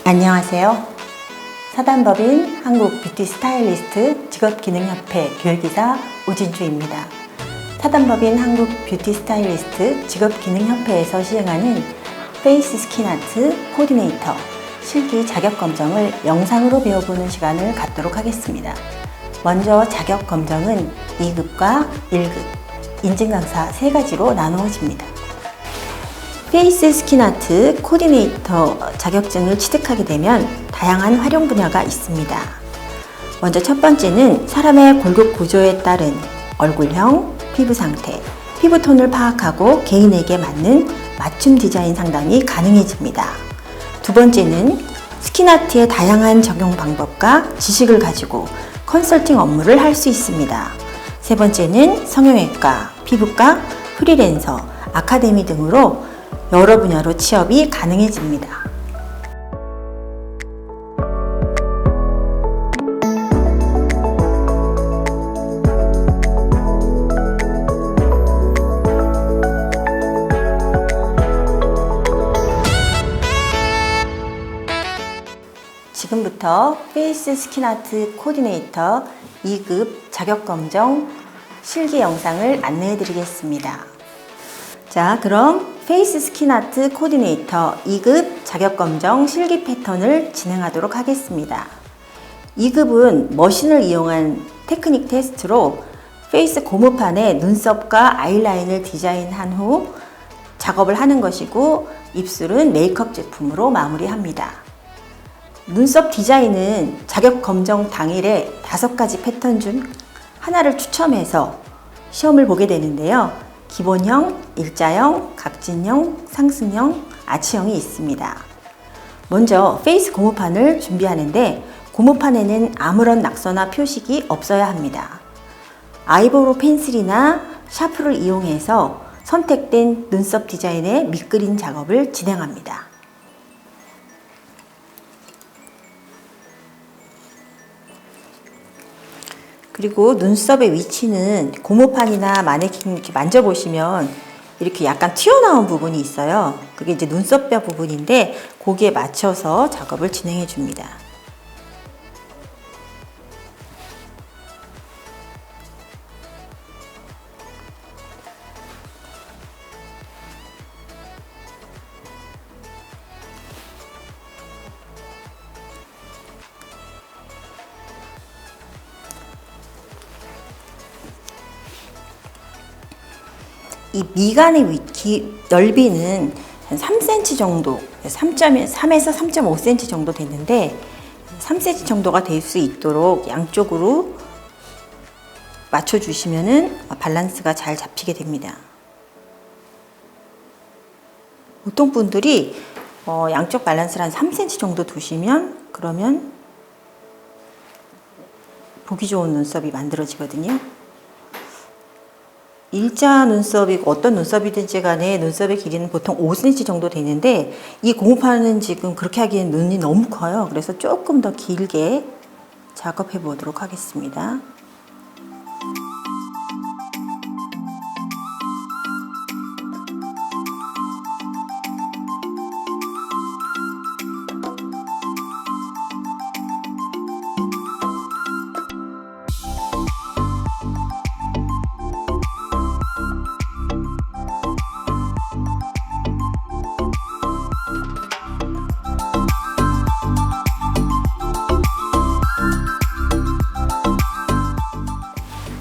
안녕하세요. 사단법인 한국 뷰티 스타일리스트 직업기능협회 교육이사 오진주입니다. 사단법인 한국 뷰티 스타일리스트 직업기능협회에서 시행하는 페이스 스킨아트 코디네이터 실기 자격검정을 영상으로 배워보는 시간을 갖도록 하겠습니다. 먼저 자격검정은 2급과 1급, 인증강사 3가지로 나누어집니다. 페이스 스킨아트 코디네이터 자격증을 취득하게 되면 다양한 활용 분야가 있습니다. 먼저 첫 번째는 사람의 골격 구조에 따른 얼굴형, 피부 상태, 피부톤을 파악하고 개인에게 맞는 맞춤 디자인 상담이 가능해집니다. 두 번째는 스킨아트의 다양한 적용 방법과 지식을 가지고 컨설팅 업무를 할 수 있습니다. 세 번째는 성형외과, 피부과, 프리랜서, 아카데미 등으로 여러 분야로 취업이 가능해집니다. 지금부터 페이스 스킨아트 코디네이터 2급 자격검정 실기 영상을 안내해 드리겠습니다. 자, 그럼 페이스 스킨아트 코디네이터 2급 자격검정 실기 패턴을 진행하도록 하겠습니다. 2급은 머신을 이용한 테크닉 테스트로 페이스 고무판에 눈썹과 아이라인을 디자인한 후 작업을 하는 것이고, 입술은 메이크업 제품으로 마무리합니다. 눈썹 디자인은 자격검정 당일에 5가지 패턴 중 하나를 추첨해서 시험을 보게 되는데요. 기본형, 일자형, 각진형, 상승형, 아치형이 있습니다. 먼저 페이스 고무판을 준비하는데 고무판에는 아무런 낙서나 표식이 없어야 합니다. 아이브로우 펜슬이나 샤프를 이용해서 선택된 눈썹 디자인의 밑그림 작업을 진행합니다. 그리고 눈썹의 위치는 고무판이나 마네킹 이렇게 만져보시면 이렇게 약간 튀어나온 부분이 있어요. 그게 이제 눈썹뼈 부분인데 거기에 맞춰서 작업을 진행해 줍니다. 이 미간의 넓이는 한 3cm 정도, 3에서 3.5cm 정도 되는데 3cm 정도가 될 수 있도록 양쪽으로 맞춰주시면 밸런스가 잘 잡히게 됩니다. 보통 분들이 양쪽 밸런스를 한 3cm 정도 두시면 그러면 보기 좋은 눈썹이 만들어지거든요. 일자 눈썹이고 어떤 눈썹이든지 간에 눈썹의 길이는 보통 5cm 정도 되는데 이 고무판은 지금 그렇게 하기엔 눈이 너무 커요. 그래서 조금 더 길게 작업해 보도록 하겠습니다.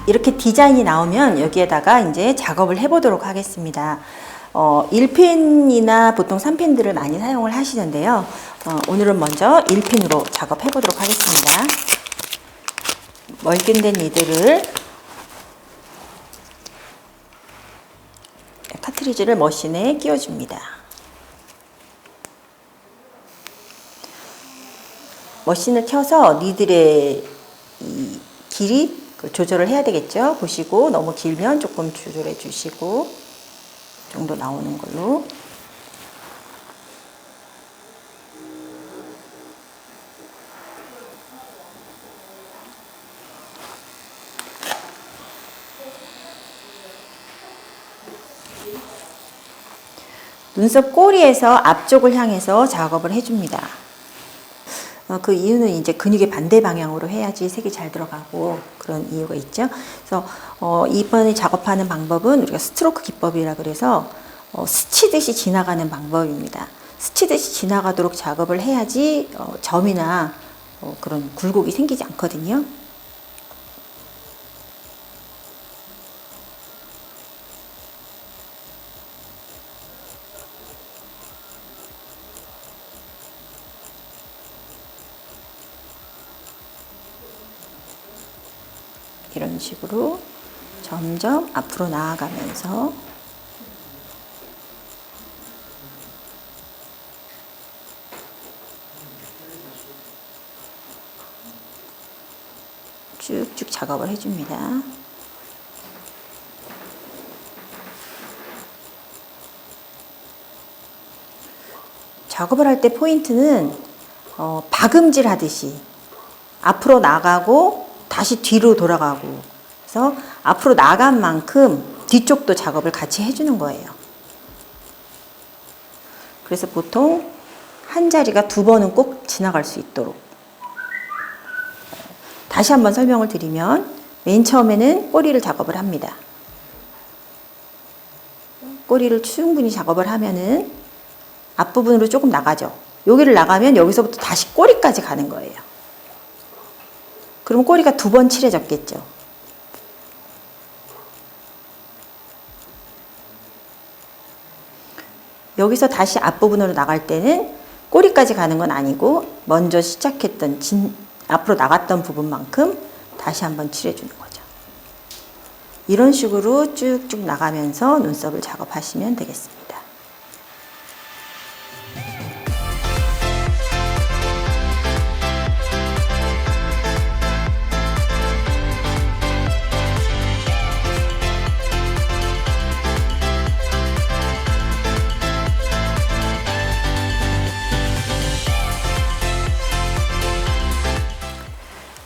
이렇게 디자인이 나오면 여기에다가 이제 작업을 해보도록 하겠습니다. 1핀이나 보통 3핀들을 많이 사용을 하시는데요. 오늘은 먼저 1핀으로 작업해 보도록 하겠습니다. 멀견된 니들을 카트리지를 머신에 끼워줍니다. 머신을 켜서 니들의 이 길이 조절을 해야 되겠죠. 보시고 너무 길면 조금 조절해 주시고 이 정도 나오는 걸로. 눈썹 꼬리에서 앞쪽을 향해서 작업을 해줍니다. 그 이유는 이제 근육의 반대 방향으로 해야지 색이 잘 들어가고 그런 이유가 있죠. 그래서 이번에 작업하는 방법은 우리가 스트로크 기법이라 그래서 스치듯이 지나가는 방법입니다. 스치듯이 지나가도록 작업을 해야지 점이나 그런 굴곡이 생기지 않거든요. 이런 식으로 점점 앞으로 나아가면서 쭉쭉 작업을 해줍니다. 작업을 할 때 포인트는 박음질 하듯이 앞으로 나가고 다시 뒤로 돌아가고, 그래서 앞으로 나간 만큼 뒤쪽도 작업을 같이 해주는 거예요. 그래서 보통 한 자리가 2번은 꼭 지나갈 수 있도록. 다시 한번 설명을 드리면 맨 처음에는 꼬리를 작업을 합니다. 꼬리를 충분히 작업을 하면은 앞부분으로 조금 나가죠. 여기를 나가면 여기서부터 다시 꼬리까지 가는 거예요. 그럼 꼬리가 2번 칠해졌겠죠. 여기서 다시 앞부분으로 나갈 때는 꼬리까지 가는 건 아니고 먼저 시작했던 앞으로 나갔던 부분만큼 다시 한번 칠해주는 거죠. 이런 식으로 쭉쭉 나가면서 눈썹을 작업하시면 되겠습니다.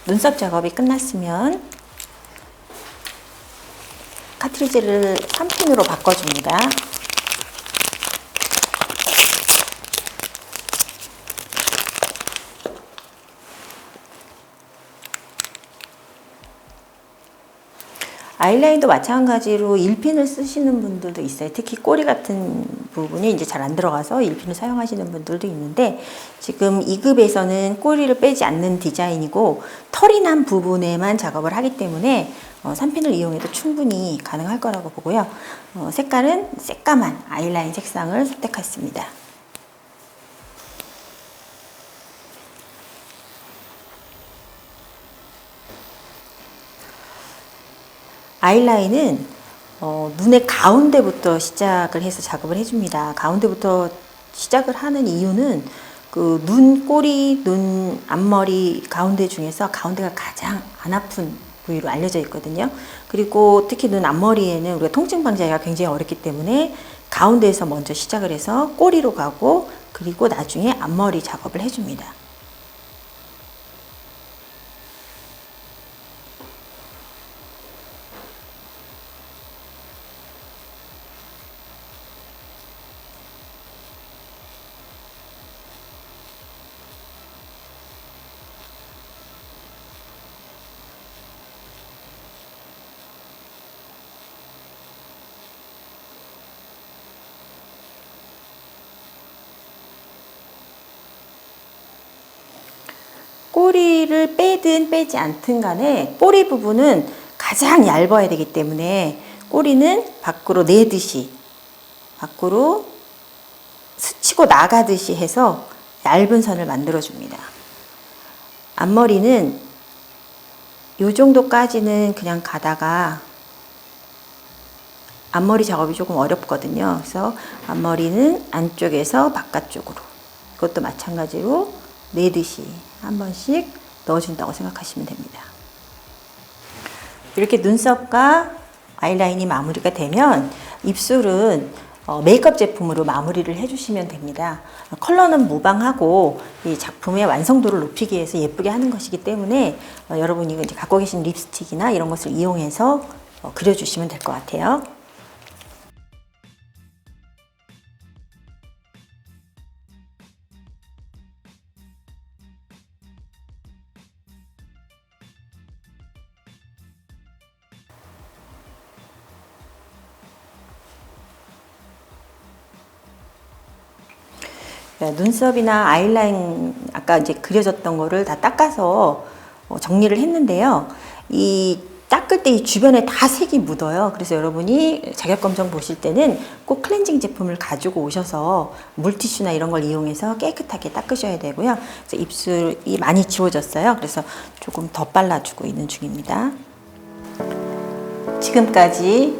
눈썹 작업이 끝났으면 카트리지를 3핀으로 바꿔줍니다. 아이라인도 마찬가지로 1핀을 쓰시는 분들도 있어요. 특히 꼬리 같은 부분이 이제 잘 안 들어가서 1핀을 사용하시는 분들도 있는데, 지금 2급에서는 꼬리를 빼지 않는 디자인이고 털이 난 부분에만 작업을 하기 때문에 3핀을 이용해도 충분히 가능할 거라고 보고요. 색깔은 새까만 아이라인 색상을 선택했습니다. 아이라인은 눈의 가운데부터 시작을 해서 작업을 해줍니다. 가운데부터 시작을 하는 이유는 그 눈, 꼬리, 눈, 앞머리 가운데 중에서 가운데가 가장 안 아픈 부위로 알려져 있거든요. 그리고 특히 눈 앞머리에는 우리가 통증 방지하기가 굉장히 어렵기 때문에 가운데에서 먼저 시작을 해서 꼬리로 가고, 그리고 나중에 앞머리 작업을 해줍니다. 꼬리를 빼든 빼지 않든 간에 꼬리 부분은 가장 얇아야 되기 때문에 꼬리는 밖으로 내듯이, 밖으로 스치고 나가듯이 해서 얇은 선을 만들어 줍니다. 앞머리는 이 정도까지는 그냥 가다가 앞머리 작업이 조금 어렵거든요. 그래서 앞머리는 안쪽에서 바깥쪽으로, 이것도 마찬가지로 내듯이 한 번씩 넣어준다고 생각하시면 됩니다. 이렇게 눈썹과 아이라인이 마무리가 되면 입술은 메이크업 제품으로 마무리를 해주시면 됩니다. 컬러는 무방하고 이 작품의 완성도를 높이기 위해서 예쁘게 하는 것이기 때문에 여러분이 이제 갖고 계신 립스틱이나 이런 것을 이용해서 그려주시면 될 것 같아요. 눈썹이나 아이라인 아까 이제 그려졌던 거를 다 닦아서 정리를 했는데요. 이 닦을 때 이 주변에 다 색이 묻어요. 그래서 여러분이 자격검정 보실 때는 꼭 클렌징 제품을 가지고 오셔서 물티슈나 이런 걸 이용해서 깨끗하게 닦으셔야 되고요. 그래서 입술이 많이 지워졌어요. 그래서 조금 더 발라주고 있는 중입니다. 지금까지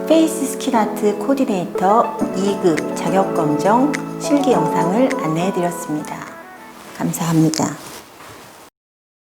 페이스 스킨 아트 코디네이터 2급 자격검정 실기 영상을 안내해 드렸습니다. 감사합니다.